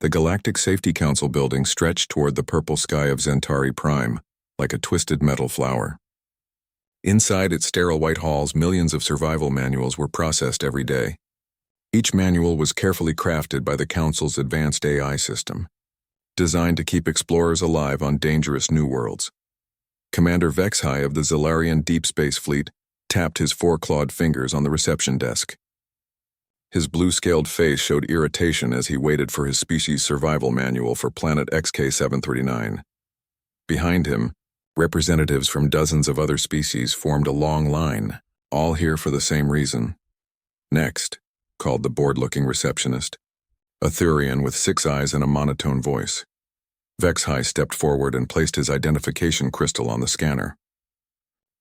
The Galactic Safety Council building stretched toward the purple sky of Zentari Prime, like a twisted metal flower. Inside its sterile white halls, millions of survival manuals were processed every day. Each manual was carefully crafted by the Council's advanced AI system, designed to keep explorers alive on dangerous new worlds. Commander Vexhai of the Zalarian Deep Space Fleet tapped his four-clawed fingers on the reception desk. His blue-scaled face showed irritation as he waited for his species survival manual for planet XK-739. Behind him, representatives from dozens of other species formed a long line, all here for the same reason. "Next," called the bored-looking receptionist, a Thurian with 6 eyes and a monotone voice. Vexhai stepped forward and placed his identification crystal on the scanner.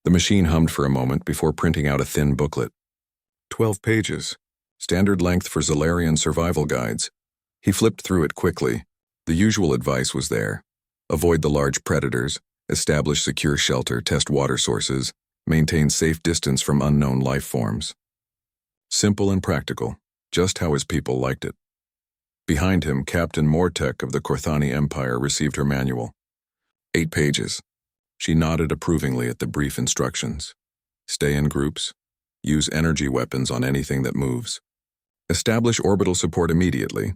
The machine hummed for a moment before printing out a thin booklet. 12 pages, standard length for Zalarian survival guides. He flipped through it quickly. The usual advice was there. Avoid the large predators, establish secure shelter, test water sources, maintain safe distance from unknown life forms. Simple and practical, just how his people liked it. Behind him, Captain Mortek of the Korthani Empire received her manual. 8 pages. She nodded approvingly at the brief instructions. Stay in groups. Use energy weapons on anything that moves. Establish orbital support immediately.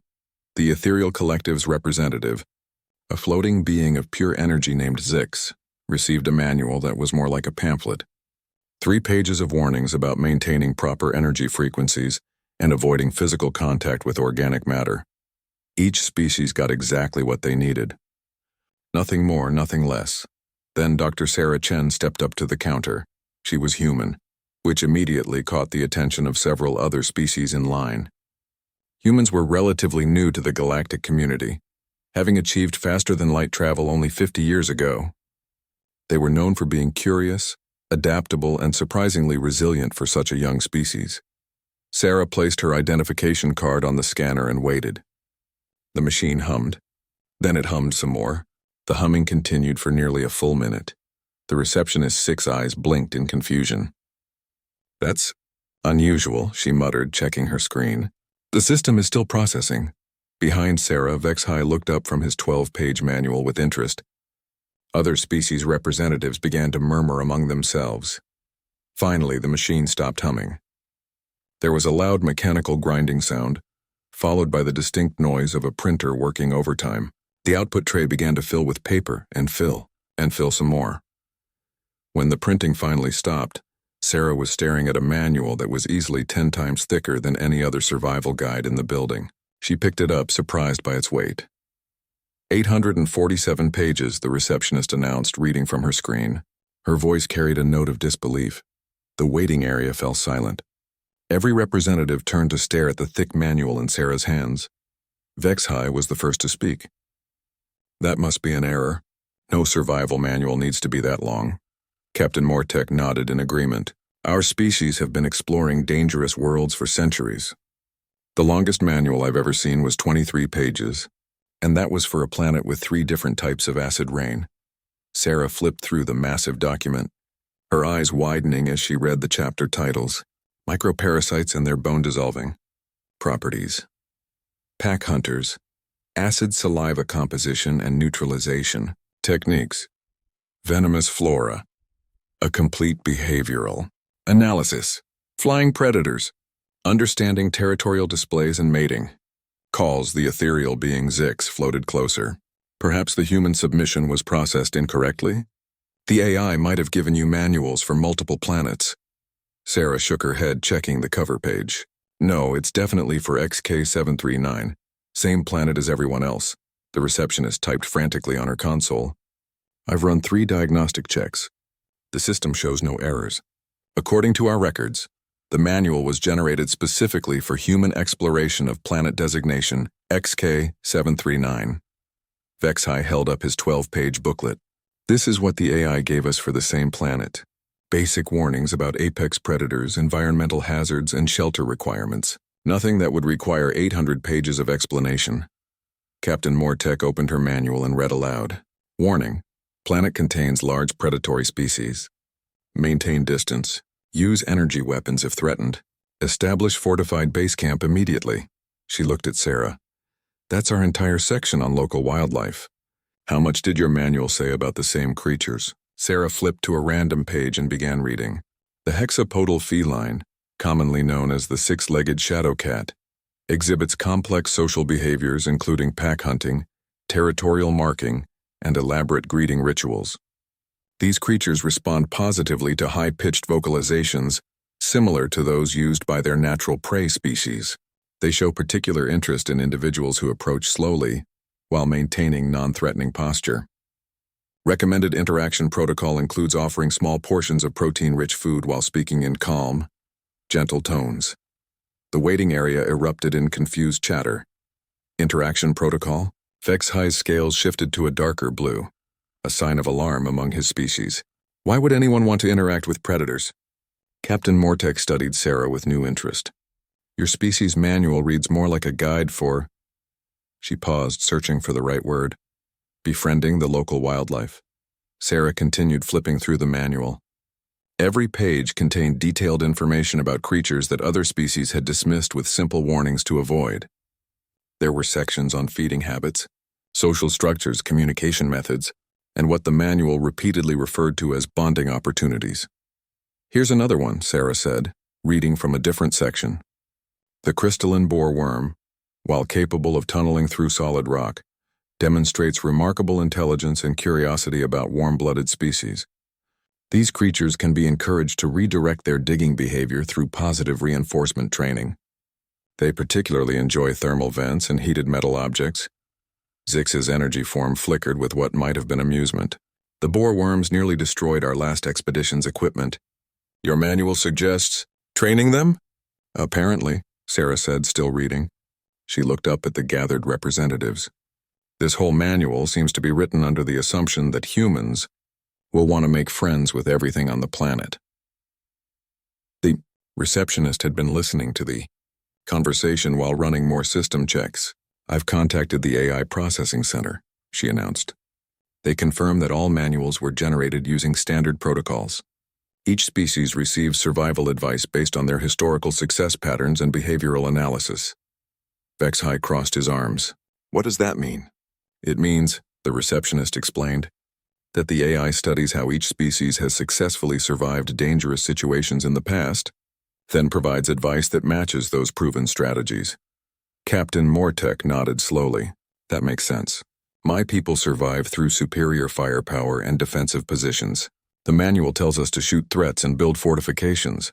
The Ethereal Collective's representative, a floating being of pure energy named Zix, received a manual that was more like a pamphlet. 3 pages of warnings about maintaining proper energy frequencies and avoiding physical contact with organic matter. Each species got exactly what they needed. Nothing more, nothing less. Then Dr. Sarah Chen stepped up to the counter. She was human, which immediately caught the attention of several other species in line. Humans were relatively new to the galactic community, having achieved faster-than-light travel only 50 years ago. They were known for being curious, adaptable, and surprisingly resilient for such a young species. Sarah placed her identification card on the scanner and waited. The machine hummed. Then it hummed some more. The humming continued for nearly a full minute. The receptionist's 6 eyes blinked in confusion. "That's unusual," she muttered, checking her screen. "The system is still processing." Behind Sarah, Vexhai looked up from his 12-page manual with interest. Other species representatives began to murmur among themselves. Finally, the machine stopped humming. There was a loud mechanical grinding sound, followed by the distinct noise of a printer working overtime. The output tray began to fill with paper and fill some more. When the printing finally stopped, Sarah was staring at a manual that was easily 10 times thicker than any other survival guide in the building. She picked it up, surprised by its weight. 847 pages, the receptionist announced, reading from her screen. Her voice carried a note of disbelief. The waiting area fell silent. Every representative turned to stare at the thick manual in Sarah's hands. Vexhai was the first to speak. "That must be an error. No survival manual needs to be that long." Captain Mortek nodded in agreement. "Our species have been exploring dangerous worlds for centuries. The longest manual I've ever seen was 23 pages, and that was for a planet with 3 different types of acid rain." Sarah flipped through the massive document, her eyes widening as she read the chapter titles. Microparasites and their bone-dissolving properties. Pack hunters. Acid saliva composition and neutralization. Techniques. Venomous flora. A complete behavioral analysis. Flying predators. Understanding territorial displays and mating. Calls. The ethereal being Zix floated closer. Perhaps the human submission was processed incorrectly? The AI might have given you manuals for multiple planets. Sarah shook her head, checking the cover page. "No, it's definitely for XK-739. Same planet as everyone else." The receptionist typed frantically on her console. "I've run 3 diagnostic checks. The system shows no errors. According to our records, the manual was generated specifically for human exploration of planet designation XK-739. Vexhai held up his 12-page booklet. "This is what the AI gave us for the same planet. Basic warnings about apex predators, environmental hazards, and shelter requirements. Nothing that would require 800 pages of explanation." Captain Mortek opened her manual and read aloud. "Warning. Planet contains large predatory species. Maintain distance. Use energy weapons if threatened. Establish fortified base camp immediately." She looked at Sarah. That's our entire section on local wildlife. How much did your manual say about the same creatures? Sarah flipped to a random page and began reading. The hexapodal feline, commonly known as the six-legged shadow cat, exhibits complex social behaviors including pack hunting, territorial marking, and elaborate greeting rituals. These creatures respond positively to high-pitched vocalizations similar to those used by their natural prey species. They show particular interest in individuals who approach slowly while maintaining non-threatening posture. Recommended interaction protocol includes offering small portions of protein-rich food while speaking in calm, gentle tones. The waiting area erupted in confused chatter. Interaction protocol? Vex High's scales shifted to a darker blue, a sign of alarm among his species. Why would anyone want to interact with predators? Captain Mortek studied Sarah with new interest. Your species manual reads more like a guide for... She paused, searching for the right word. Befriending the local wildlife. Sarah continued flipping through the manual. Every page contained detailed information about creatures that other species had dismissed with simple warnings to avoid. There were sections on feeding habits, social structures, communication methods, and what the manual repeatedly referred to as bonding opportunities. Here's another one, Sarah said, reading from a different section. The crystalline boar worm, while capable of tunneling through solid rock, demonstrates remarkable intelligence and curiosity about warm-blooded species. These creatures can be encouraged to redirect their digging behavior through positive reinforcement training. They particularly enjoy thermal vents and heated metal objects. Zix's energy form flickered with what might have been amusement. The boar worms nearly destroyed our last expedition's equipment. Your manual suggests training them? Apparently, Sarah said, still reading. She looked up at the gathered representatives. This whole manual seems to be written under the assumption that humans will want to make friends with everything on the planet. The receptionist had been listening to the conversation while running more system checks. I've contacted the AI processing center, she announced. They confirmed that all manuals were generated using standard protocols. Each species receives survival advice based on their historical success patterns and behavioral analysis. Vex High crossed his arms. What does that mean? It means, the receptionist explained, that the AI studies how each species has successfully survived dangerous situations in the past, then provides advice that matches those proven strategies. Captain Mortek nodded slowly. That makes sense. My people survive through superior firepower and defensive positions. The manual tells us to shoot threats and build fortifications.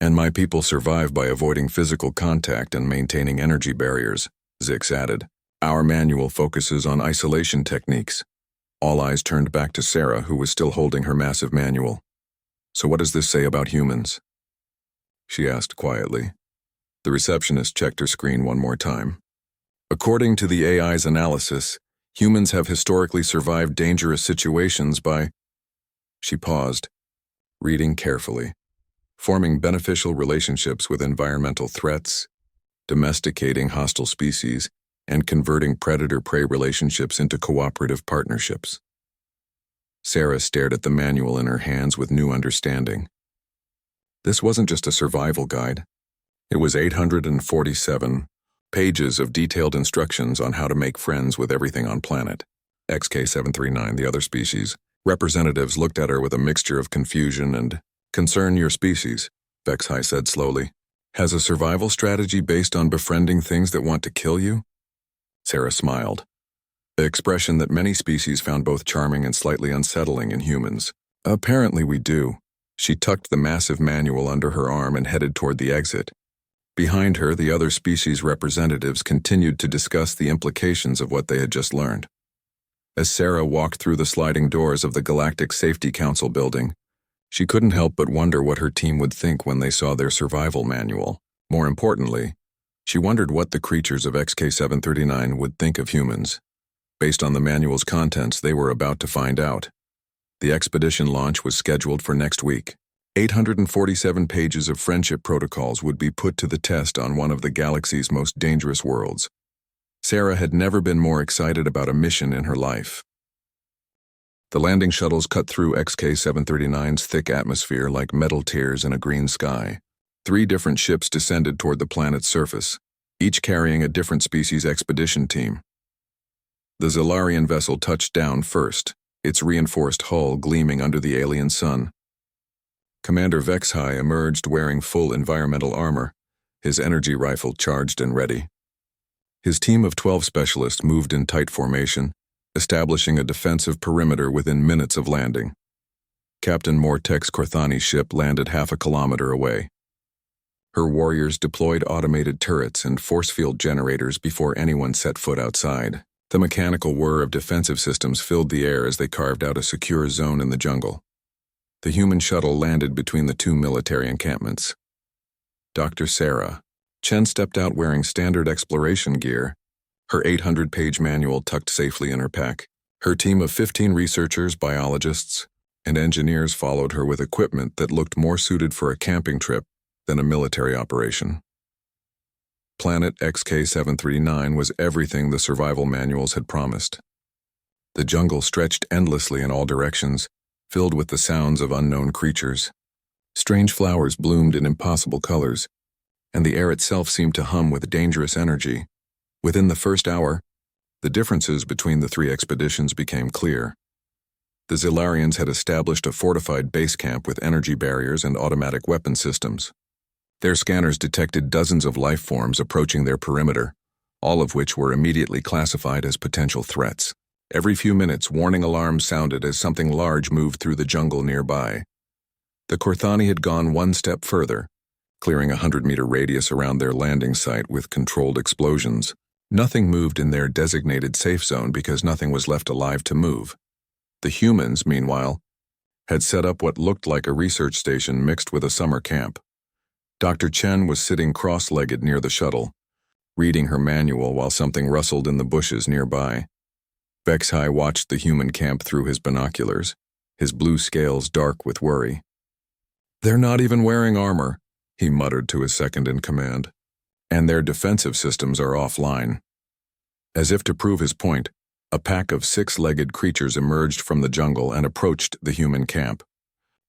And my people survive by avoiding physical contact and maintaining energy barriers, Zix added. Our manual focuses on isolation techniques. All eyes turned back to Sarah, who was still holding her massive manual. So what does this say about humans? She asked quietly. The receptionist checked her screen one more time. According to the AI's analysis, humans have historically survived dangerous situations by... She paused, reading carefully. Forming beneficial relationships with environmental threats, domesticating hostile species, and converting predator-prey relationships into cooperative partnerships. Sarah stared at the manual in her hands with new understanding. This wasn't just a survival guide. It was 847 pages of detailed instructions on how to make friends with everything on planet. XK739, the other species. Representatives looked at her with a mixture of confusion and concern. Your species, Vex High said slowly, has a survival strategy based on befriending things that want to kill you? Sarah smiled, the expression that many species found both charming and slightly unsettling in humans. Apparently we do. She tucked the massive manual under her arm and headed toward the exit. Behind her, the other species representatives continued to discuss the implications of what they had just learned. As Sarah walked through the sliding doors of the Galactic Safety Council building, she couldn't help but wonder what her team would think when they saw their survival manual. More importantly, she wondered what the creatures of XK739 would think of humans. Based on the manual's contents, they were about to find out. The expedition launch was scheduled for next week. 847 pages of friendship protocols would be put to the test on one of the galaxy's most dangerous worlds. Sarah had never been more excited about a mission in her life. The landing shuttles cut through XK739's thick atmosphere like metal tears in a green sky. 3 different ships descended toward the planet's surface, each carrying a different species expedition team. The Zilarian vessel touched down first, its reinforced hull gleaming under the alien sun. Commander Vexhai emerged wearing full environmental armor, his energy rifle charged and ready. His team of 12 specialists moved in tight formation, establishing a defensive perimeter within minutes of landing. Captain Mortek's Korthani ship landed half a kilometer away. Her warriors deployed automated turrets and force field generators before anyone set foot outside. The mechanical whir of defensive systems filled the air as they carved out a secure zone in the jungle. The human shuttle landed between the two military encampments. Dr. Sarah. Chen stepped out wearing standard exploration gear, her 800-page manual tucked safely in her pack. Her team of 15 researchers, biologists, and engineers followed her with equipment that looked more suited for a camping trip than a military operation. Planet XK739 was everything the survival manuals had promised. The jungle stretched endlessly in all directions, filled with the sounds of unknown creatures. Strange flowers bloomed in impossible colors, and the air itself seemed to hum with dangerous energy. Within the first hour, the differences between the three expeditions became clear. The Zilarians had established a fortified base camp with energy barriers and automatic weapon systems. Their scanners detected dozens of life forms approaching their perimeter, all of which were immediately classified as potential threats. Every few minutes, warning alarms sounded as something large moved through the jungle nearby. The Korthani had gone one step further, clearing a 100-meter radius around their landing site with controlled explosions. Nothing moved in their designated safe zone because nothing was left alive to move. The humans, meanwhile, had set up what looked like a research station mixed with a summer camp. Dr. Chen was sitting cross-legged near the shuttle, reading her manual while something rustled in the bushes nearby. Vexhai watched the human camp through his binoculars, his blue scales dark with worry. "They're not even wearing armor," he muttered to his second-in-command, "and their defensive systems are offline." As if to prove his point, a pack of six-legged creatures emerged from the jungle and approached the human camp.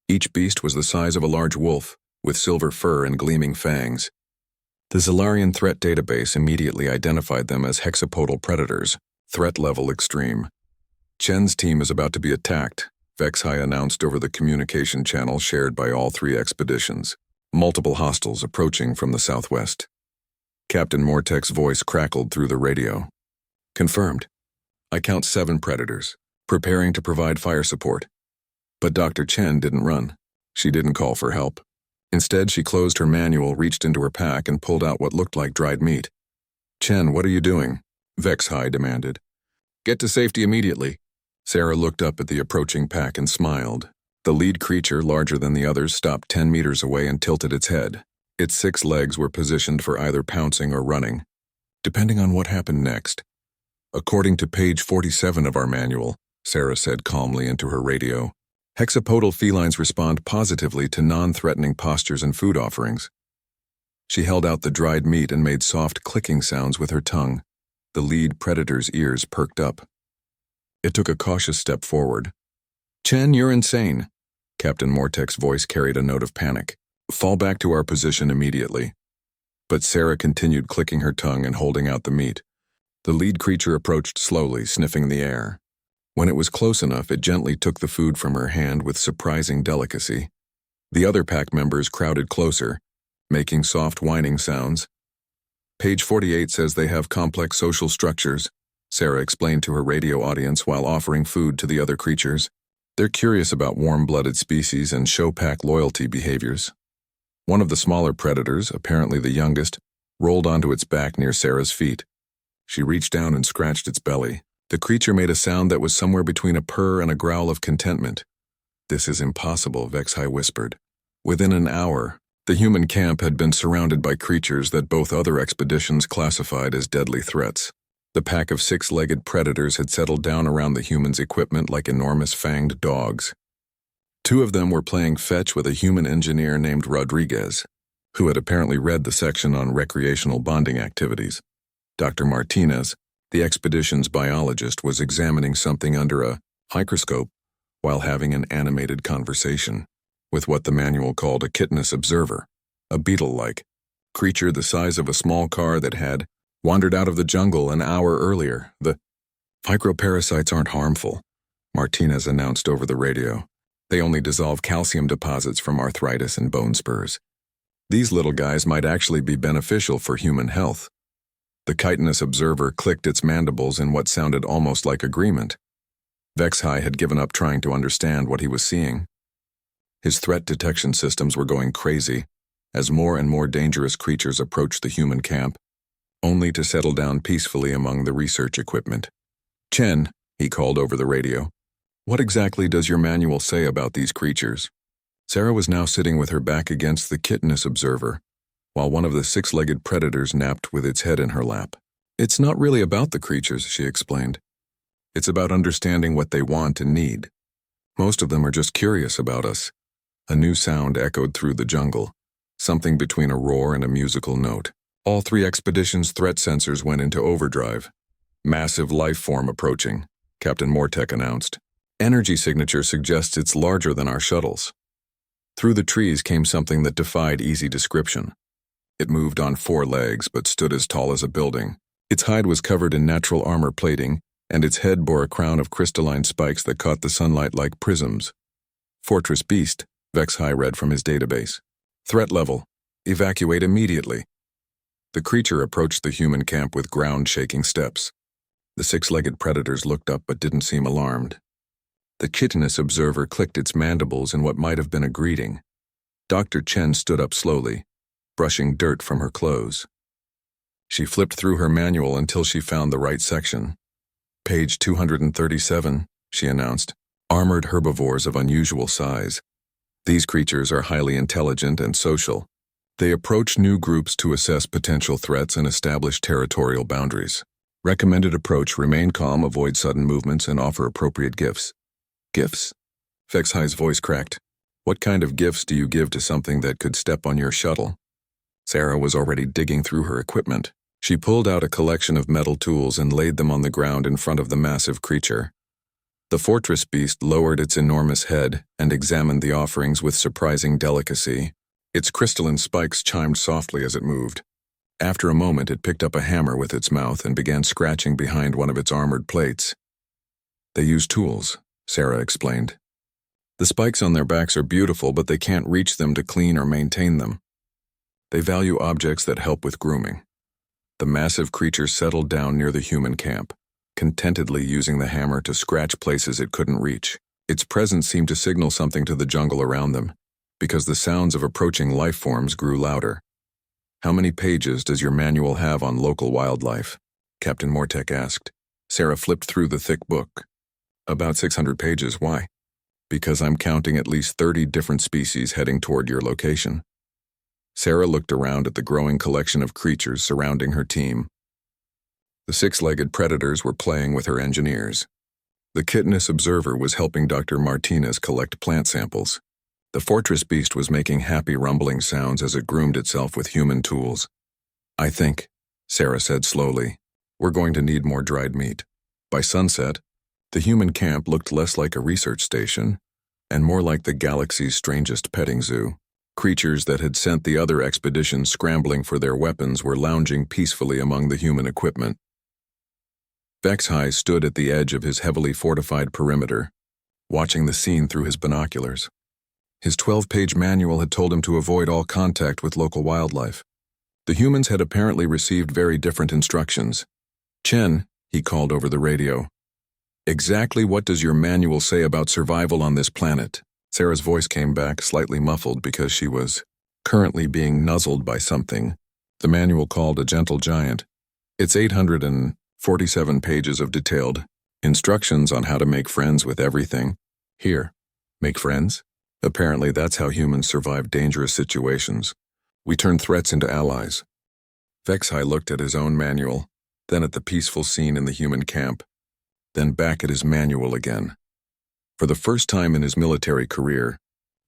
Each beast was the size of a large wolf, with silver fur and gleaming fangs. The Zilarian threat database immediately identified them as hexapodal predators, threat level extreme. "Chen's team is about to be attacked," Vexhai announced over the communication channel shared by all three expeditions. "Multiple hostiles approaching from the southwest." Captain Mortek's voice crackled through the radio. "Confirmed. I count 7 predators, preparing to provide fire support." But Dr. Chen didn't run. She didn't call for help. Instead, she closed her manual, reached into her pack, and pulled out what looked like dried meat. "Chen, what are you doing?" Vexhai demanded. "Get to safety immediately." Sarah looked up at the approaching pack and smiled. The lead creature, larger than the others, stopped 10 meters away and tilted its head. Its 6 legs were positioned for either pouncing or running, depending on what happened next. "According to page 47 of our manual," Sarah said calmly into her radio, "hexapodal felines respond positively to non-threatening postures and food offerings." She held out the dried meat and made soft clicking sounds with her tongue. The lead predator's ears perked up. It took a cautious step forward. "Chen, you're insane." Captain Mortek's voice carried a note of panic. "Fall back to our position immediately." But Sarah continued clicking her tongue and holding out the meat. The lead creature approached slowly, sniffing the air. When it was close enough, it gently took the food from her hand with surprising delicacy. The other pack members crowded closer, making soft whining sounds. "Page 48 says they have complex social structures," Sarah explained to her radio audience while offering food to the other creatures. "They're curious about warm-blooded species and show pack loyalty behaviors." One of the smaller predators, apparently the youngest, rolled onto its back near Sarah's feet. She reached down and scratched its belly. The creature made a sound that was somewhere between a purr and a growl of contentment. "This is impossible," Vexhai whispered. Within an hour, the human camp had been surrounded by creatures that both other expeditions classified as deadly threats. The pack of 6-legged predators had settled down around the humans' equipment like enormous fanged dogs. 2 of them were playing fetch with a human engineer named Rodriguez, who had apparently read the section on recreational bonding activities. Dr. Martinez, the expedition's biologist, was examining something under a microscope while having an animated conversation with what the manual called a chitinous observer, a beetle-like, Creature the size of a small car that had wandered out of the jungle an hour earlier. The microparasites aren't harmful, Martinez announced over the radio. They only dissolve calcium deposits from arthritis and bone spurs. These little guys might actually be beneficial for human health. The chitinous observer clicked its mandibles in what sounded almost like agreement. Vexhai had given up trying to understand what he was seeing. His threat detection systems were going crazy as more and more dangerous creatures approached the human camp, only to settle down peacefully among the research equipment. Chen, he called over the radio, what exactly does your manual say about these creatures? Sarah was now sitting with her back against the chitinous observer, while one of the six-legged predators napped with its head in her lap. It's not really about the creatures, she explained. It's about understanding what they want and need. Most of them are just curious about us. A new sound echoed through the jungle, something between a roar and a musical note. All three expeditions' threat sensors went into overdrive. Massive life form approaching, Captain Mortek announced. Energy signature suggests it's larger than our shuttles. Through the trees came something that defied easy description. It moved on 4 legs but stood as tall as a building. Its hide was covered in natural armor plating, and its head bore a crown of crystalline spikes that caught the sunlight like prisms. Fortress Beast, Vexhai read from his database. Threat level: evacuate immediately. The creature approached the human camp with ground-shaking steps. The six-legged predators looked up but didn't seem alarmed. The chitinous observer clicked its mandibles in what might have been a greeting. Dr. Chen stood up slowly, brushing dirt from her clothes. She flipped through her manual until she found the right section. Page 237, she announced. Armored herbivores of unusual size. These creatures are highly intelligent and social. They approach new groups to assess potential threats and establish territorial boundaries. Recommended approach: remain calm, avoid sudden movements, and offer appropriate gifts. Gifts? Vexhai's voice cracked. What kind of gifts do you give to something that could step on your shuttle? Sarah was already digging through her equipment. She pulled out a collection of metal tools and laid them on the ground in front of the massive creature. The fortress beast lowered its enormous head and examined the offerings with surprising delicacy. Its crystalline spikes chimed softly as it moved. After a moment, it picked up a hammer with its mouth and began scratching behind one of its armored plates. They use tools, Sarah explained. The spikes on their backs are beautiful, but they can't reach them to clean or maintain them. They value objects that help with grooming. The massive creature settled down near the human camp, contentedly using the hammer to scratch places it couldn't reach. Its presence seemed to signal something to the jungle around them, because the sounds of approaching life forms grew louder. How many pages does your manual have on local wildlife? Captain Mortek asked. Sarah flipped through the thick book. About 600 pages. Why? Because I'm counting at least 30 different species heading toward your location. Sarah looked around at the growing collection of creatures surrounding her team. The six-legged predators were playing with her engineers. The chitinous observer was helping Dr. Martinez collect plant samples. The fortress beast was making happy rumbling sounds as it groomed itself with human tools. I think, Sarah said slowly, we're going to need more dried meat. By sunset, the human camp looked less like a research station and more like the galaxy's strangest petting zoo. Creatures that had sent the other expeditions scrambling for their weapons were lounging peacefully among the human equipment. Vexhai stood at the edge of his heavily fortified perimeter, watching the scene through his binoculars. His 12-page manual had told him to avoid all contact with local wildlife. The humans had apparently received very different instructions. Chen, he called over the radio. Exactly what does your manual say about survival on this planet? Sarah's voice came back, slightly muffled because she was currently being nuzzled by something the manual called a gentle giant. It's 847 pages of detailed instructions on how to make friends with everything. Here, make friends? Apparently that's how humans survive dangerous situations. We turn threats into allies. Vexhai looked at his own manual, then at the peaceful scene in the human camp, then back at his manual again. For the first time in his military career,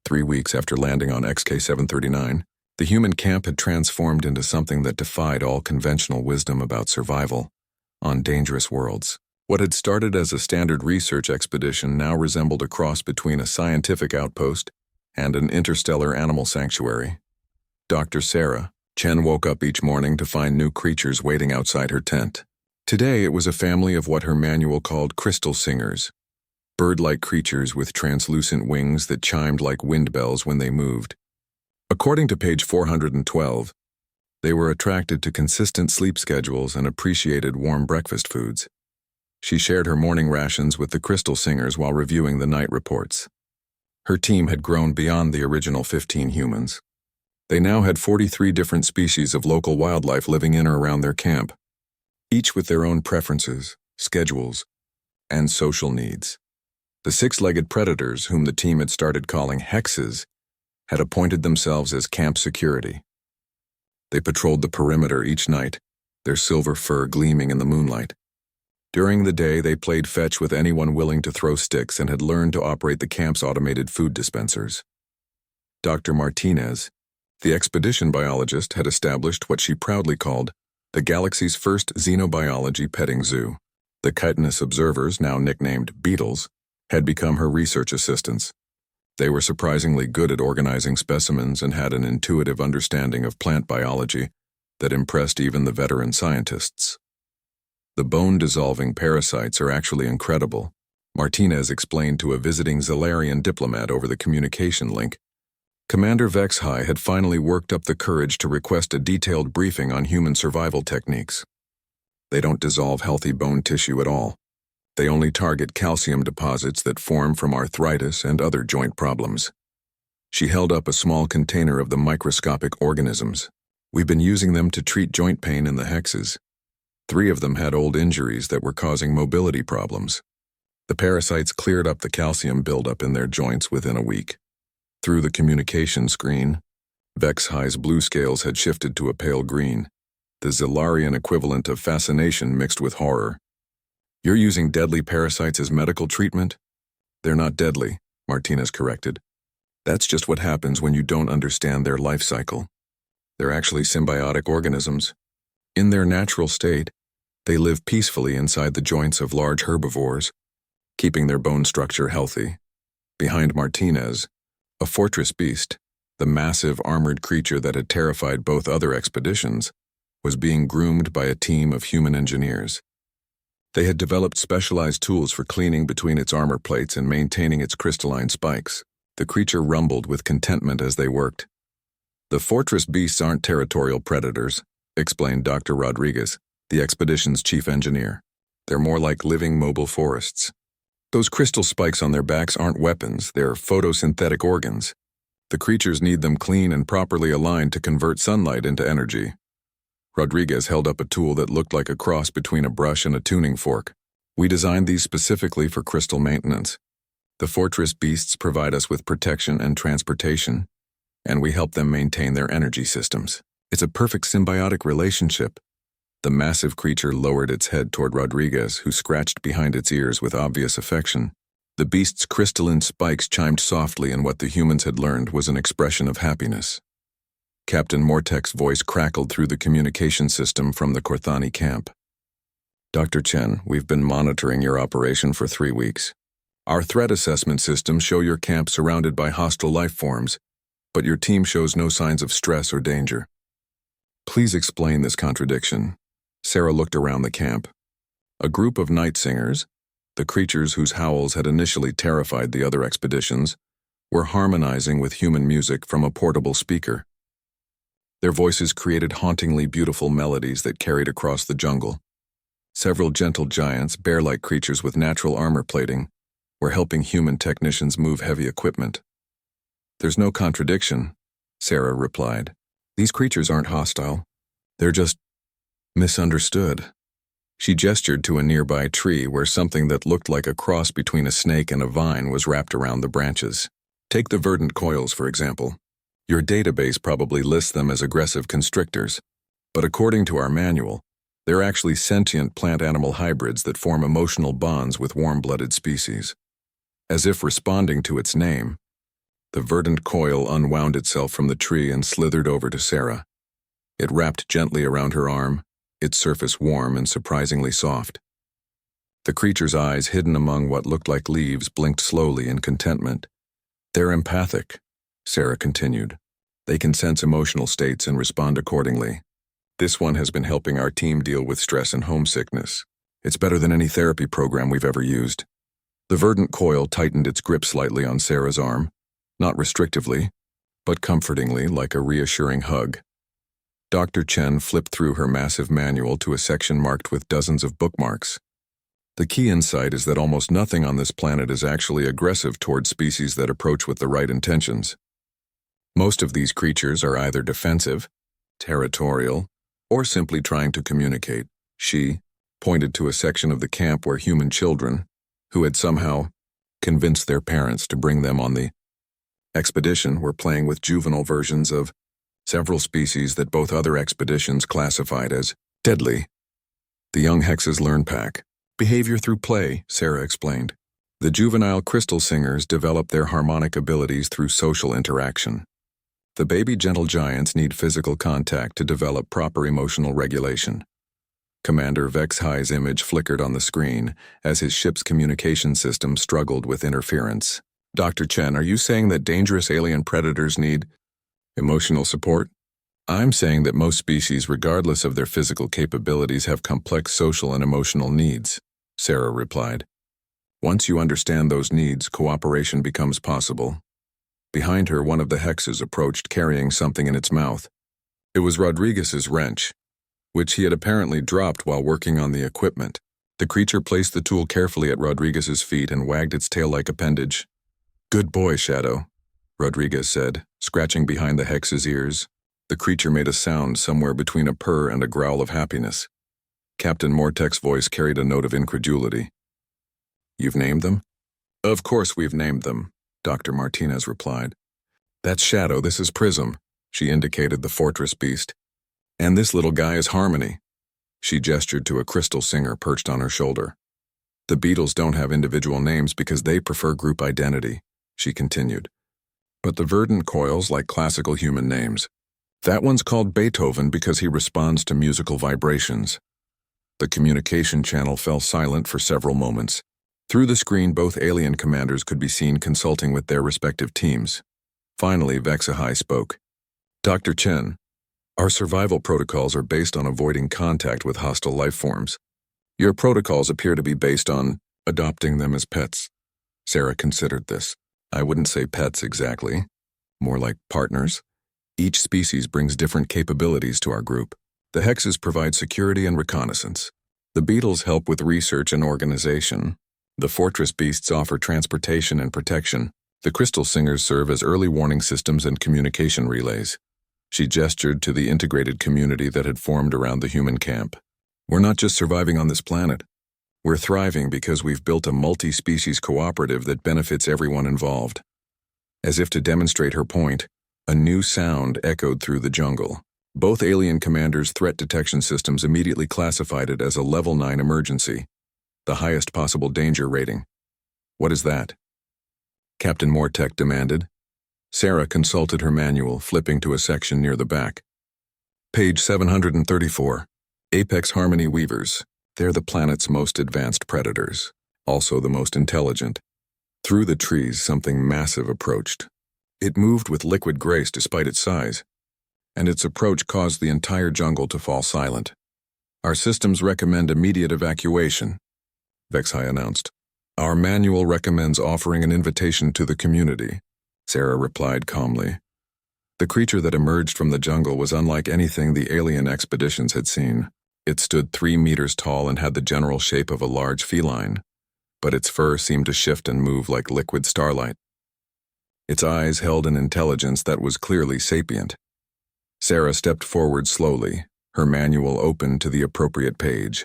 3 weeks after landing on XK-739, the human camp had transformed into something that defied all conventional wisdom about survival on dangerous worlds. What had started as a standard research expedition now resembled a cross between a scientific outpost and an interstellar animal sanctuary. Dr. Sarah, Chen woke up each morning to find new creatures waiting outside her tent. Today it was a family of what her manual called crystal singers, bird-like creatures with translucent wings that chimed like wind bells when they moved. According to page 412, they were attracted to consistent sleep schedules and appreciated warm breakfast foods. She shared her morning rations with the crystal singers while reviewing the night reports. Her team had grown beyond the original 15 humans. They now had 43 different species of local wildlife living in or around their camp, each with their own preferences, schedules, and social needs. The six-legged predators, whom the team had started calling hexes, had appointed themselves as camp security. They patrolled the perimeter each night, their silver fur gleaming in the moonlight. During the day, they played fetch with anyone willing to throw sticks and had learned to operate the camp's automated food dispensers. Dr. Martinez, the expedition biologist, had established what she proudly called the galaxy's first xenobiology petting zoo. The chitinous observers, now nicknamed beetles, had become her research assistants. They were surprisingly good at organizing specimens and had an intuitive understanding of plant biology that impressed even the veteran scientists. The bone-dissolving parasites are actually incredible, Martinez explained to a visiting Zalarian diplomat over the communication link. Commander Vexhai had finally worked up the courage to request a detailed briefing on human survival techniques. They don't dissolve healthy bone tissue at all. They only target calcium deposits that form from arthritis and other joint problems. She held up a small container of the microscopic organisms. We've been using them to treat joint pain in the hexes. 3 of them had old injuries that were causing mobility problems. The parasites cleared up the calcium buildup in their joints within a week. Through the communication screen, Vexhai's blue scales had shifted to a pale green, the Zalarian equivalent of fascination mixed with horror. You're using deadly parasites as medical treatment? They're not deadly, Martinez corrected. That's just what happens when you don't understand their life cycle. They're actually symbiotic organisms. In their natural state, they live peacefully inside the joints of large herbivores, keeping their bone structure healthy. Behind Martinez, a fortress beast, the massive armored creature that had terrified both other expeditions, was being groomed by a team of human engineers. They had developed specialized tools for cleaning between its armor plates and maintaining its crystalline spikes. The creature rumbled with contentment as they worked. The fortress beasts aren't territorial predators, explained Dr. Rodriguez, the expedition's chief engineer. They're more like living mobile forests. Those crystal spikes on their backs aren't weapons, they're photosynthetic organs. The creatures need them clean and properly aligned to convert sunlight into energy. Rodriguez held up a tool that looked like a cross between a brush and a tuning fork. We designed these specifically for crystal maintenance. The fortress beasts provide us with protection and transportation, and we help them maintain their energy systems. It's a perfect symbiotic relationship. The massive creature lowered its head toward Rodriguez, who scratched behind its ears with obvious affection. The beast's crystalline spikes chimed softly in what the humans had learned was an expression of happiness. Captain Mortek's voice crackled through the communication system from the Korthani camp. Dr. Chen, we've been monitoring your operation for 3 weeks. Our threat assessment systems show your camp surrounded by hostile life forms, but your team shows no signs of stress or danger. Please explain this contradiction. Sarah looked around the camp. A group of night singers, the creatures whose howls had initially terrified the other expeditions, were harmonizing with human music from a portable speaker. Their voices created hauntingly beautiful melodies that carried across the jungle. Several gentle giants, bear-like creatures with natural armor plating, were helping human technicians move heavy equipment. There's no contradiction, Sarah replied. These creatures aren't hostile. They're just misunderstood. She gestured to a nearby tree where something that looked like a cross between a snake and a vine was wrapped around the branches. Take the verdant coils, for example. Your database probably lists them as aggressive constrictors, but according to our manual, they're actually sentient plant-animal hybrids that form emotional bonds with warm-blooded species. As if responding to its name, the verdant coil unwound itself from the tree and slithered over to Sarah. It wrapped gently around her arm, its surface warm and surprisingly soft. The creature's eyes, hidden among what looked like leaves, blinked slowly in contentment. They're empathic, Sarah continued. They can sense emotional states and respond accordingly. This one has been helping our team deal with stress and homesickness. It's better than any therapy program we've ever used. The verdant coil tightened its grip slightly on Sarah's arm, not restrictively, but comfortingly, like a reassuring hug. Dr. Chen flipped through her massive manual to a section marked with dozens of bookmarks. The key insight is that almost nothing on this planet is actually aggressive toward species that approach with the right intentions. Most of these creatures are either defensive, territorial, or simply trying to communicate. She pointed to a section of the camp where human children, who had somehow convinced their parents to bring them on the expedition, were playing with juvenile versions of several species that both other expeditions classified as deadly. The young hexes learn pack behavior through play, Sarah explained. The juvenile crystal singers develop their harmonic abilities through social interaction. The baby gentle giants need physical contact to develop proper emotional regulation. Commander Vexhi's image flickered on the screen as his ship's communication system struggled with interference. Dr. Chen, are you saying that dangerous alien predators need emotional support? I'm saying that most species, regardless of their physical capabilities, have complex social and emotional needs, Sarah replied. Once you understand those needs, cooperation becomes possible. Behind her, one of the hexes approached, carrying something in its mouth. It was Rodriguez's wrench, which he had apparently dropped while working on the equipment. The creature placed the tool carefully at Rodriguez's feet and wagged its tail-like appendage. Good boy, Shadow, Rodriguez said, scratching behind the hex's ears. The creature made a sound somewhere between a purr and a growl of happiness. Captain Mortek's voice carried a note of incredulity. You've named them? Of course we've named them, Dr. Martinez replied. That's Shadow, this is Prism, she indicated the fortress beast. And this little guy is Harmony. She gestured to a crystal singer perched on her shoulder. The beetles don't have individual names because they prefer group identity, she continued. But the verdant coils like classical human names. That one's called Beethoven because he responds to musical vibrations. The communication channel fell silent for several moments. Through the screen, both alien commanders could be seen consulting with their respective teams. Finally, Vexhi spoke. Dr. Chen, our survival protocols are based on avoiding contact with hostile life forms. Your protocols appear to be based on adopting them as pets. Sarah considered this. I wouldn't say pets exactly, more like partners. Each species brings different capabilities to our group. The hexes provide security and reconnaissance. The beetles help with research and organization. The fortress beasts offer transportation and protection. The crystal singers serve as early warning systems and communication relays. She gestured to the integrated community that had formed around the human camp. We're not just surviving on this planet. We're thriving because we've built a multi-species cooperative that benefits everyone involved. As if to demonstrate her point, a new sound echoed through the jungle. Both alien commanders' threat detection systems immediately classified it as a Level 9 emergency, the highest possible danger rating. What is that? Captain Mortek demanded. Sarah consulted her manual, flipping to a section near the back. Page 734. Apex Harmony Weavers. They're the planet's most advanced predators, also the most intelligent. Through the trees, something massive approached. It moved with liquid grace despite its size, and its approach caused the entire jungle to fall silent. Our systems recommend immediate evacuation, Vexhi announced. Our manual recommends offering an invitation to the community, Sarah replied calmly. The creature that emerged from the jungle was unlike anything the alien expeditions had seen. It stood 3 meters tall and had the general shape of a large feline, but its fur seemed to shift and move like liquid starlight. Its eyes held an intelligence that was clearly sapient. Sarah stepped forward slowly, her manual open to the appropriate page.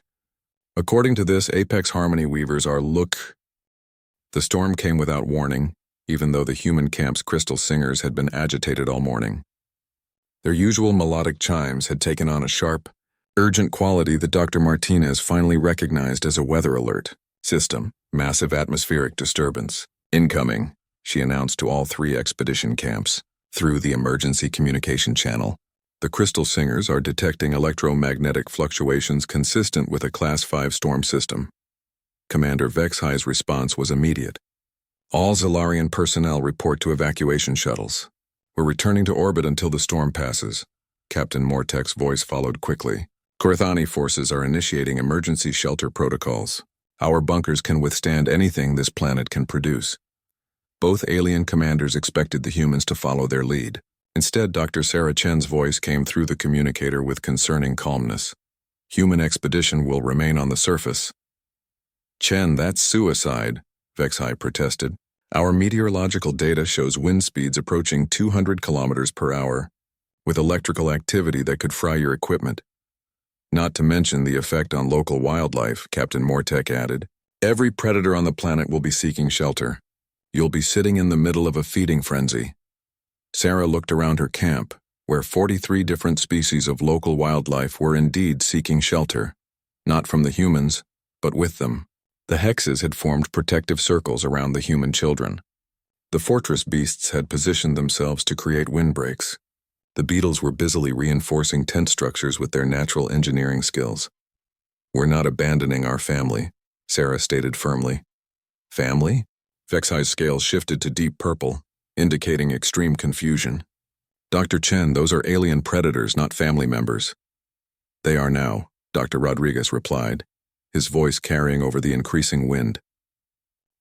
According to this, Apex Harmony Weavers are The storm came without warning, even though the human camp's crystal singers had been agitated all morning. Their usual melodic chimes had taken on a sharp, urgent quality that Dr. Martinez finally recognized as a weather alert. System, massive atmospheric disturbance. Incoming, she announced to all 3 expedition camps. Through the emergency communication channel, the crystal singers are detecting electromagnetic fluctuations consistent with a Class 5 storm system. Commander Vexhi's response was immediate. All Zalarian personnel report to evacuation shuttles. We're returning to orbit until the storm passes. Captain Mortek's voice followed quickly. Korthani forces are initiating emergency shelter protocols. Our bunkers can withstand anything this planet can produce. Both alien commanders expected the humans to follow their lead. Instead, Dr. Sarah Chen's voice came through the communicator with concerning calmness. Human expedition will remain on the surface. Chen, that's suicide, Vexhai protested. Our meteorological data shows wind speeds approaching 200 kilometers per hour, with electrical activity that could fry your equipment. Not to mention the effect on local wildlife, Captain Mortek added. Every predator on the planet will be seeking shelter. You'll be sitting in the middle of a feeding frenzy. Sarah looked around her camp, where 43 different species of local wildlife were indeed seeking shelter, not from the humans, but with them. The hexes had formed protective circles around the human children. The fortress beasts had positioned themselves to create windbreaks. The beetles were busily reinforcing tent structures with their natural engineering skills. We're not abandoning our family, Sarah stated firmly. Family? Vexhai's scales shifted to deep purple, indicating extreme confusion. Dr. Chen, those are alien predators, not family members. They are now, Dr. Rodriguez replied, his voice carrying over the increasing wind.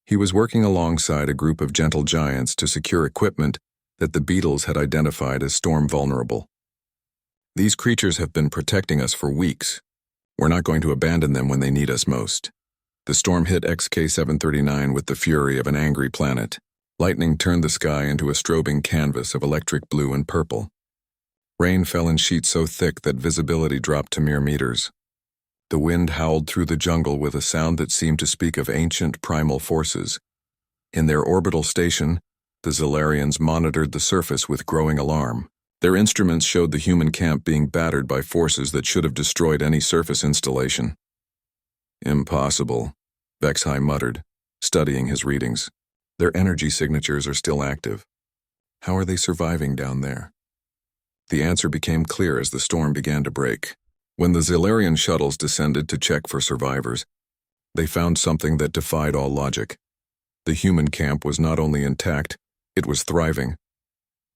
He was working alongside a group of gentle giants to secure equipment that the beetles had identified as storm vulnerable. These creatures have been protecting us for weeks. We're not going to abandon them when they need us most. The storm hit XK-739 with the fury of an angry planet. Lightning turned the sky into a strobing canvas of electric blue and purple. Rain fell in sheets so thick that visibility dropped to mere meters. The wind howled through the jungle with a sound that seemed to speak of ancient primal forces. In their orbital station, the Zilarians monitored the surface with growing alarm. Their instruments showed the human camp being battered by forces that should have destroyed any surface installation. Impossible, Vexhai muttered, studying his readings. Their energy signatures are still active. How are they surviving down there? The answer became clear as the storm began to break. When the Zilarian shuttles descended to check for survivors, they found something that defied all logic. The human camp was not only intact, it was thriving.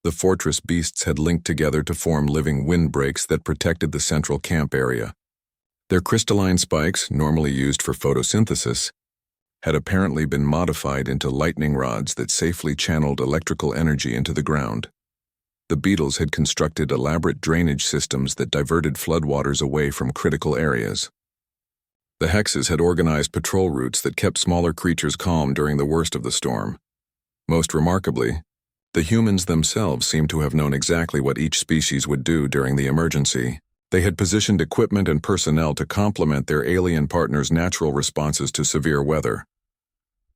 The fortress beasts had linked together to form living windbreaks that protected the central camp area. Their crystalline spikes, normally used for photosynthesis, had apparently been modified into lightning rods that safely channeled electrical energy into the ground. The beetles had constructed elaborate drainage systems that diverted floodwaters away from critical areas. The hexes had organized patrol routes that kept smaller creatures calm during the worst of the storm. Most remarkably, the humans themselves seemed to have known exactly what each species would do during the emergency. They had positioned equipment and personnel to complement their alien partners' natural responses to severe weather.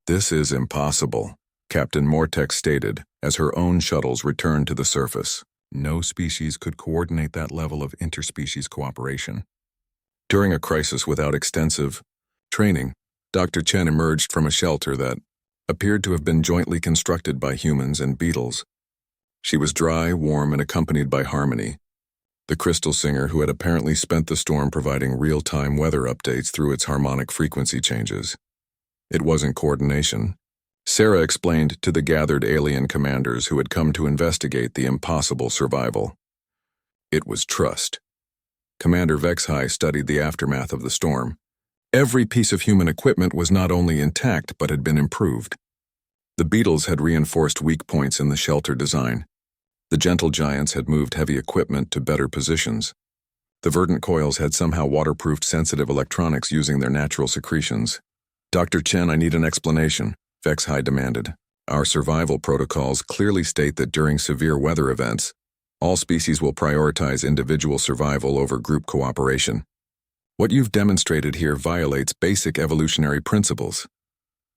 This is impossible, Captain Mortek stated, as her own shuttles returned to the surface. No species could coordinate that level of interspecies cooperation. During a crisis without extensive training, Dr. Chen emerged from a shelter that appeared to have been jointly constructed by humans and beetles. She was dry, warm, and accompanied by Harmony, the crystal singer who had apparently spent the storm providing real-time weather updates through its harmonic frequency changes. It wasn't coordination. Sarah explained to the gathered alien commanders who had come to investigate the impossible survival. It was trust. Commander Vexhai studied the aftermath of the storm. Every piece of human equipment was not only intact but had been improved. The beetles had reinforced weak points in the shelter design. The gentle giants had moved heavy equipment to better positions. The verdant coils had somehow waterproofed sensitive electronics using their natural secretions. Dr. Chen, I need an explanation, Vexhai demanded. Our survival protocols clearly state that during severe weather events, all species will prioritize individual survival over group cooperation. What you've demonstrated here violates basic evolutionary principles.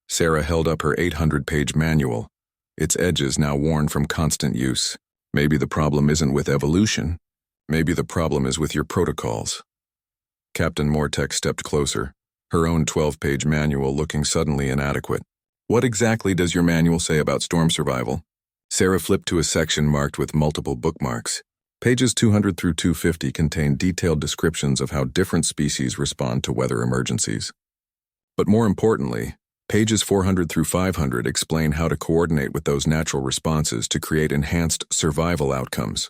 Sarah held up her 800-page manual, its edges now worn from constant use. Maybe the problem isn't with evolution. Maybe the problem is with your protocols. Captain Mortek stepped closer, her own 12-page manual looking suddenly inadequate. What exactly does your manual say about storm survival? Sarah flipped to a section marked with multiple bookmarks. Pages 200 through 250 contain detailed descriptions of how different species respond to weather emergencies. But more importantly, Pages 400 through 500 explain how to coordinate with those natural responses to create enhanced survival outcomes.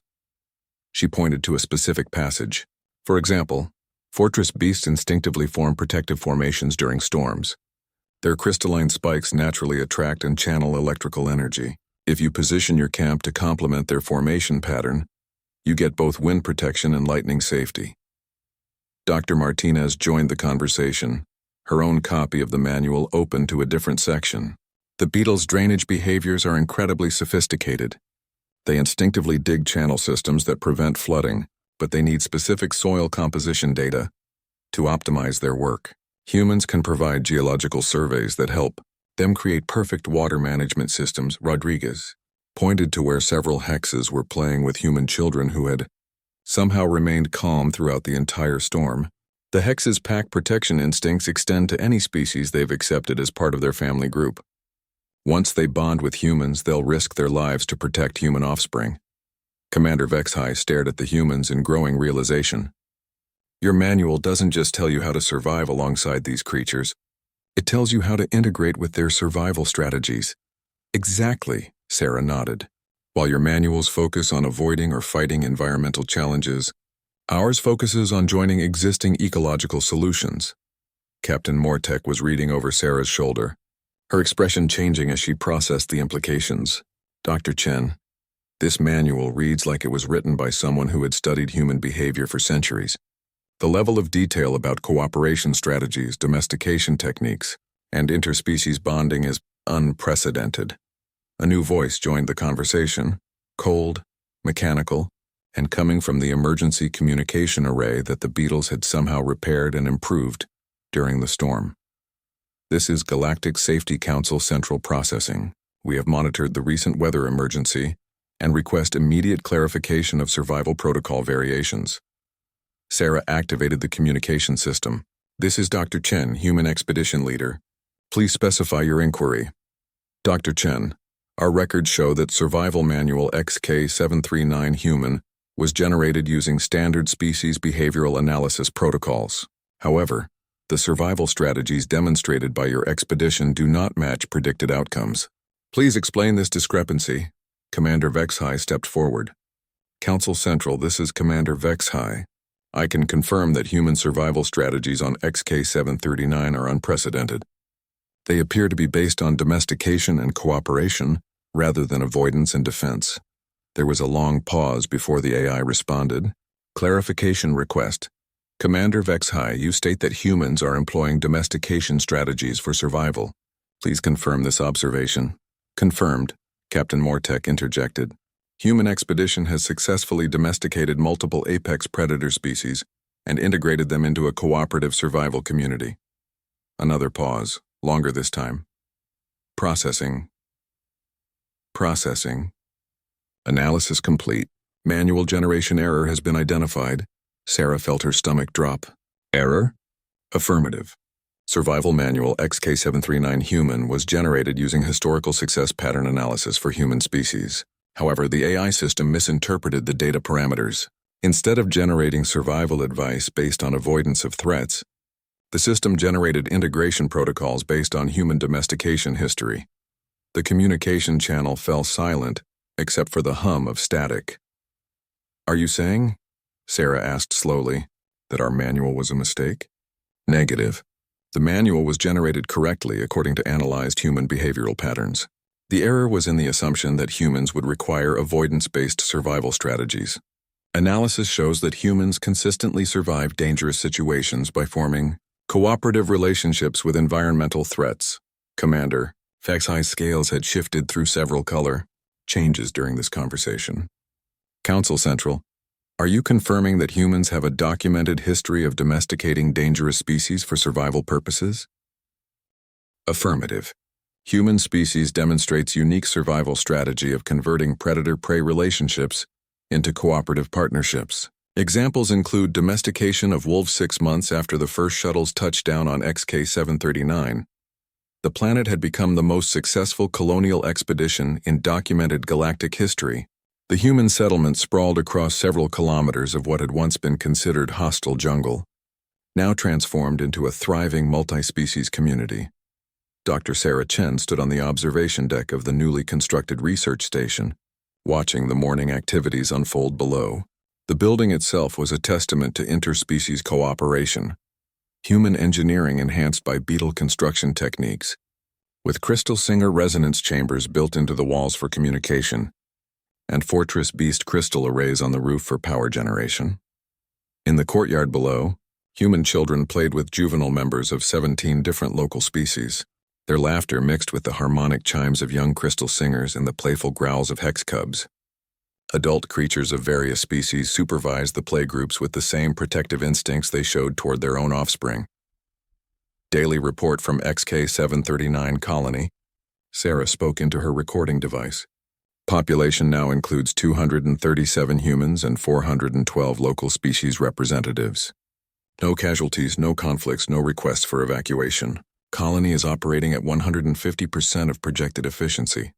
She pointed to a specific passage. For example, fortress beasts instinctively form protective formations during storms. Their crystalline spikes naturally attract and channel electrical energy. If you position your camp to complement their formation pattern, you get both wind protection and lightning safety. Dr. Martinez joined the conversation, her own copy of the manual open to a different section. The beetles' drainage behaviors are incredibly sophisticated. They instinctively dig channel systems that prevent flooding, but they need specific soil composition data to optimize their work. Humans can provide geological surveys that help them create perfect water management systems. Rodriguez pointed to where several hexes were playing with human children who had somehow remained calm throughout the entire storm. The hexes' pack protection instincts extend to any species they've accepted as part of their family group. Once they bond with humans, they'll risk their lives to protect human offspring. Commander Vexhai stared at the humans in growing realization. Your manual doesn't just tell you how to survive alongside these creatures, it tells you how to integrate with their survival strategies. Exactly, Sarah nodded. While your manuals focus on avoiding or fighting environmental challenges, ours focuses on joining existing ecological solutions. Captain Mortek was reading over Sarah's shoulder, her expression changing as she processed the implications. Dr. Chen, this manual reads like it was written by someone who had studied human behavior for centuries. The level of detail about cooperation strategies, domestication techniques, and interspecies bonding is unprecedented. A new voice joined the conversation, cold, mechanical, and coming from the emergency communication array that the beetles had somehow repaired and improved during the storm. This is Galactic Safety Council Central Processing. We have monitored the recent weather emergency and request immediate clarification of survival protocol variations. Sarah activated the communication system. This is Dr. Chen, Human Expedition Leader. Please specify your inquiry. Dr. Chen, our records show that Survival Manual XK739 Human was generated using standard species behavioral analysis protocols. However, the survival strategies demonstrated by your expedition do not match predicted outcomes. Please explain this discrepancy. Commander Vexhai stepped forward. Council Central, this is Commander Vexhai. I can confirm that human survival strategies on XK739 are unprecedented. They appear to be based on domestication and cooperation rather than avoidance and defense. There was a long pause before the AI responded. Clarification request. Commander Vexhai, you state that humans are employing domestication strategies for survival. Please confirm this observation. Confirmed, Captain Mortek interjected. Human expedition has successfully domesticated multiple apex predator species and integrated them into a cooperative survival community. Another pause, longer this time. Processing. Analysis complete. Manual generation error has been identified. Sarah felt her stomach drop. Error? Affirmative. Survival Manual XK739 Human was generated using historical success pattern analysis for human species. However, the AI system misinterpreted the data parameters. Instead of generating survival advice based on avoidance of threats, the system generated integration protocols based on human domestication history. The communication channel fell silent, except for the hum of static. Are you saying, Sarah asked slowly, that our manual was a mistake? Negative. The manual was generated correctly according to analyzed human behavioral patterns. The error was in the assumption that humans would require avoidance-based survival strategies. Analysis shows that humans consistently survive dangerous situations by forming cooperative relationships with environmental threats. Commander, Vexhai's scales had shifted through several color changes during this conversation. Council Central, are you confirming that humans have a documented history of domesticating dangerous species for survival purposes? Affirmative. Human species demonstrates unique survival strategy of converting predator-prey relationships into cooperative partnerships. Examples include domestication of wolves 6 months after the first shuttle's touchdown on XK739. The planet had become the most successful colonial expedition in documented galactic history. The human settlement sprawled across several kilometers of what had once been considered hostile jungle, now transformed into a thriving multi-species community. Dr. Sarah Chen stood on the observation deck of the newly constructed research station, watching the morning activities unfold below. The building itself was a testament to interspecies cooperation, human engineering enhanced by beetle construction techniques, with crystal singer resonance chambers built into the walls for communication, and fortress beast crystal arrays on the roof for power generation. In the courtyard below, human children played with juvenile members of 17 different local species. Their laughter mixed with the harmonic chimes of young crystal singers and the playful growls of hex cubs. Adult creatures of various species supervised the playgroups with the same protective instincts they showed toward their own offspring. Daily report from XK-739 colony. Sarah spoke into her recording device. Population now includes 237 humans and 412 local species representatives. No casualties, no conflicts, no requests for evacuation. Colony is operating at 150% of projected efficiency.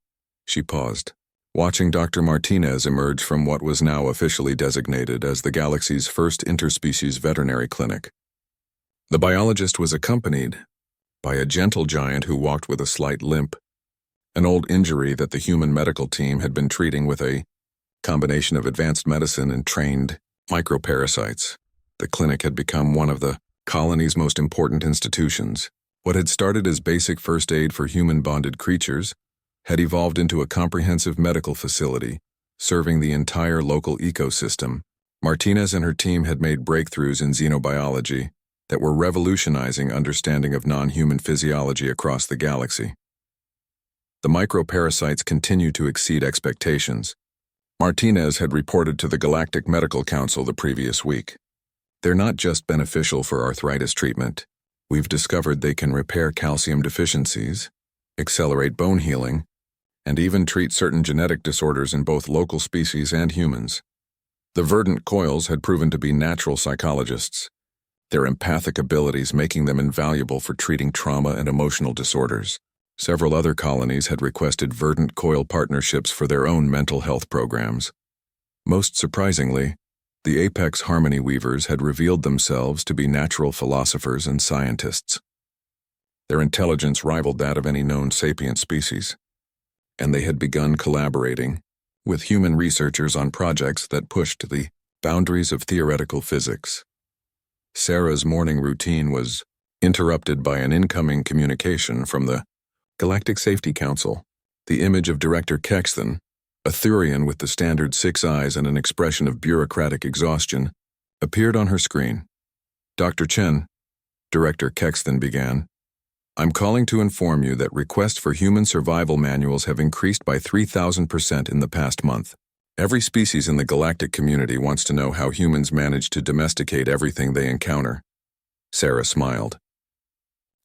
She paused, watching Dr. Martinez emerge from what was now officially designated as the galaxy's first interspecies veterinary clinic. The biologist was accompanied by a gentle giant who walked with a slight limp, an old injury that the human medical team had been treating with a combination of advanced medicine and trained microparasites. The clinic had become one of the colony's most important institutions. What had started as basic first aid for human-bonded creatures had evolved into a comprehensive medical facility, serving the entire local ecosystem. Martinez and her team had made breakthroughs in xenobiology that were revolutionizing understanding of non-human physiology across the galaxy. The microparasites continued to exceed expectations. Martinez had reported to the Galactic Medical Council the previous week. They're not just beneficial for arthritis treatment. We've discovered they can repair calcium deficiencies, accelerate bone healing, and even treat certain genetic disorders in both local species and humans. The verdant coils had proven to be natural psychologists, their empathic abilities making them invaluable for treating trauma and emotional disorders. Several other colonies had requested verdant coil partnerships for their own mental health programs. Most surprisingly, the Apex Harmony Weavers had revealed themselves to be natural philosophers and scientists. Their intelligence rivaled that of any known sapient species, and they had begun collaborating with human researchers on projects that pushed the boundaries of theoretical physics. Sarah's morning routine was interrupted by an incoming communication from the Galactic Safety Council. The image of Director Kexton, a Thurian with the standard 6 eyes and an expression of bureaucratic exhaustion, appeared on her screen. Dr. Chen, Director Kexton began, I'm calling to inform you that requests for human survival manuals have increased by 3,000% in the past month. Every species in the galactic community wants to know how humans manage to domesticate everything they encounter. Sarah smiled.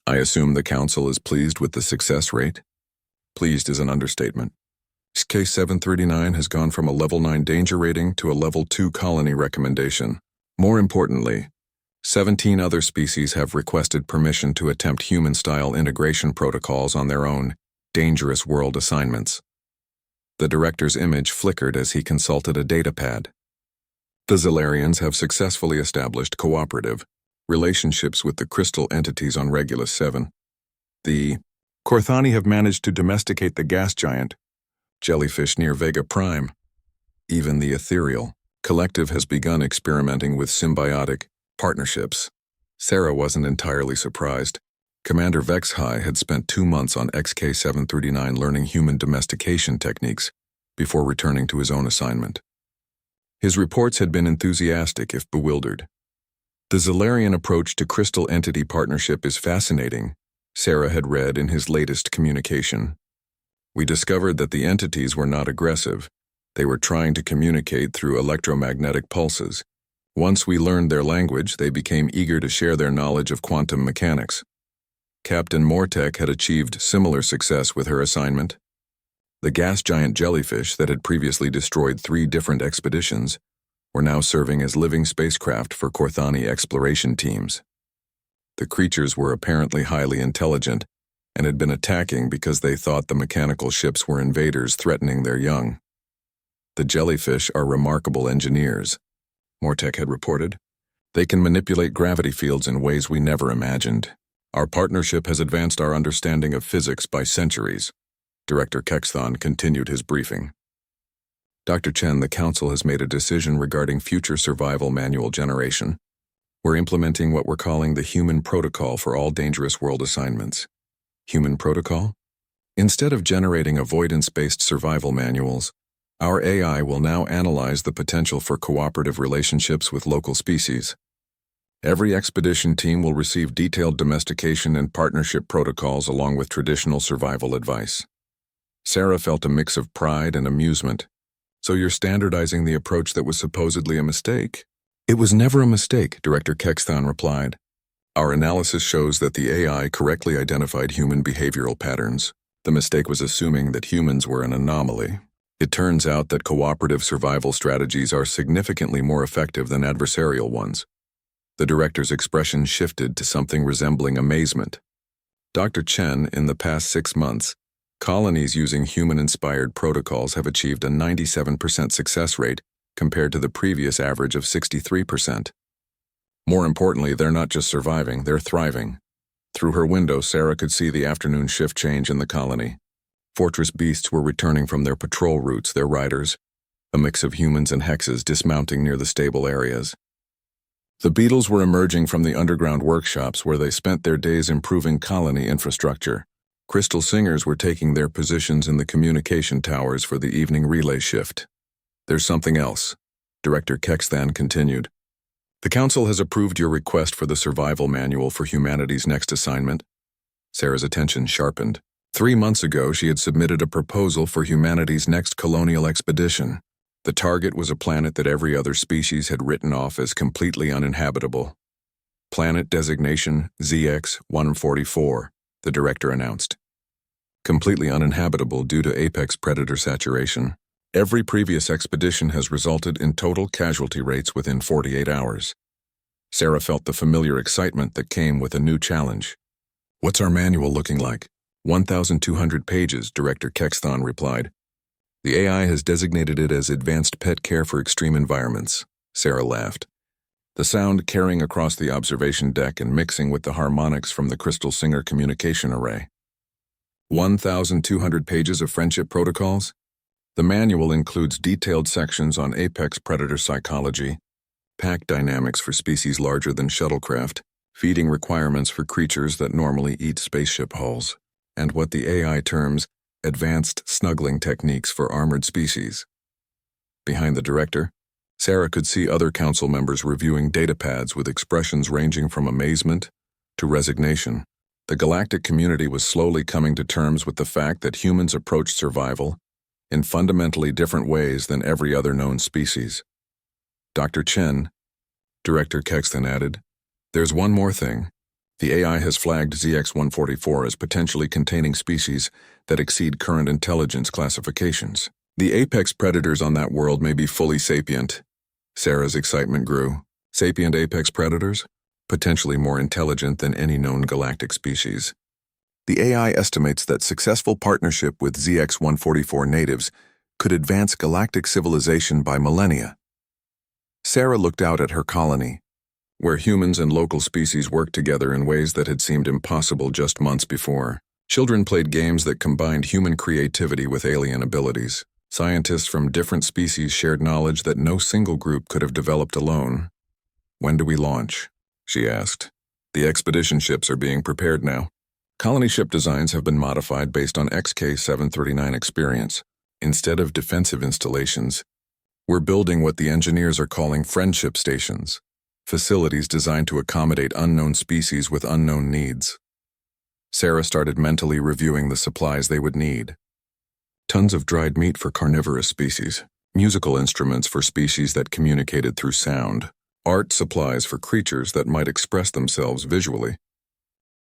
I assume the Council is pleased with the success rate? Pleased is an understatement. K-739 has gone from a Level 9 danger rating to a Level 2 colony recommendation. More importantly, 17 other species have requested permission to attempt human-style integration protocols on their own dangerous world assignments. The director's image flickered as he consulted a datapad. The Zilarians have successfully established cooperative relationships with the crystal entities on Regulus 7. The Korthani have managed to domesticate the gas giant jellyfish near Vega Prime. Even the ethereal collective has begun experimenting with symbiotic partnerships. Sarah wasn't entirely surprised. Commander Vexhai had spent 2 months on XK-739 learning human domestication techniques before returning to his own assignment. His reports had been enthusiastic if bewildered. The Zilarian approach to crystal entity partnership is fascinating, Sarah had read in his latest communication. We discovered that the entities were not aggressive. They were trying to communicate through electromagnetic pulses. Once we learned their language, they became eager to share their knowledge of quantum mechanics. Captain Mortek had achieved similar success with her assignment. The gas giant jellyfish that had previously destroyed 3 different expeditions were now serving as living spacecraft for Korthani exploration teams. The creatures were apparently highly intelligent and had been attacking because they thought the mechanical ships were invaders threatening their young. The jellyfish are remarkable engineers, Mortek had reported. They can manipulate gravity fields in ways we never imagined. Our partnership has advanced our understanding of physics by centuries. Director Kexthon continued his briefing. Dr. Chen, the Council has made a decision regarding future survival manual generation. We're implementing what we're calling the Human Protocol for all dangerous world assignments. Human Protocol? Instead of generating avoidance-based survival manuals, our AI will now analyze the potential for cooperative relationships with local species. Every expedition team will receive detailed domestication and partnership protocols along with traditional survival advice. Sarah felt a mix of pride and amusement. So you're standardizing the approach that was supposedly a mistake? It was never a mistake, Director Kexthon replied. Our analysis shows that the AI correctly identified human behavioral patterns. The mistake was assuming that humans were an anomaly. It turns out that cooperative survival strategies are significantly more effective than adversarial ones. The director's expression shifted to something resembling amazement. Dr. Chen, in the past 6 months, colonies using human-inspired protocols have achieved a 97% success rate compared to the previous average of 63%. More importantly, they're not just surviving, they're thriving. Through her window, Sarah could see the afternoon shift change in the colony. Fortress beasts were returning from their patrol routes, their riders, a mix of humans and hexes dismounting near the stable areas. The beetles were emerging from the underground workshops where they spent their days improving colony infrastructure. Crystal singers were taking their positions in the communication towers for the evening relay shift. There's something else, Director Kexthon continued. The Council has approved your request for the survival manual for humanity's next assignment. Sarah's attention sharpened. 3 months ago, she had submitted a proposal for humanity's next colonial expedition. The target was a planet that every other species had written off as completely uninhabitable. Planet designation ZX-144. The director announced. Completely uninhabitable due to apex predator saturation. Every previous expedition has resulted in total casualty rates within 48 hours. Sarah felt the familiar excitement that came with a new challenge. What's our manual looking like? 1,200 pages, Director Kexthon replied. The AI has designated it as Advanced Pet Care for Extreme Environments. Sarah laughed. The sound carrying across the observation deck and mixing with the harmonics from the Crystal Singer communication array. 1,200 pages of friendship protocols? The manual includes detailed sections on apex predator psychology, pack dynamics for species larger than shuttlecraft, feeding requirements for creatures that normally eat spaceship hulls, and what the AI terms advanced snuggling techniques for armored species. Behind the director, Sarah could see other council members reviewing datapads with expressions ranging from amazement to resignation. The galactic community was slowly coming to terms with the fact that humans approached survival in fundamentally different ways than every other known species. Dr. Chen, Director Kexthon added, there's one more thing. The AI has flagged ZX-144 as potentially containing species that exceed current intelligence classifications. The apex predators on that world may be fully sapient. Sarah's excitement grew. Sapient apex predators? Potentially more intelligent than any known galactic species. The AI estimates that successful partnership with ZX-144 natives could advance galactic civilization by millennia. Sarah looked out at her colony, where humans and local species worked together in ways that had seemed impossible just months before. Children played games that combined human creativity with alien abilities. Scientists from different species shared knowledge that no single group could have developed alone. When do we launch? She asked. The expedition ships are being prepared now. Colony ship designs have been modified based on XK-739 experience. Instead of defensive installations, we're building what the engineers are calling friendship stations, facilities designed to accommodate unknown species with unknown needs. Sarah started mentally reviewing the supplies they would need. Tons of dried meat for carnivorous species, musical instruments for species that communicated through sound, art supplies for creatures that might express themselves visually,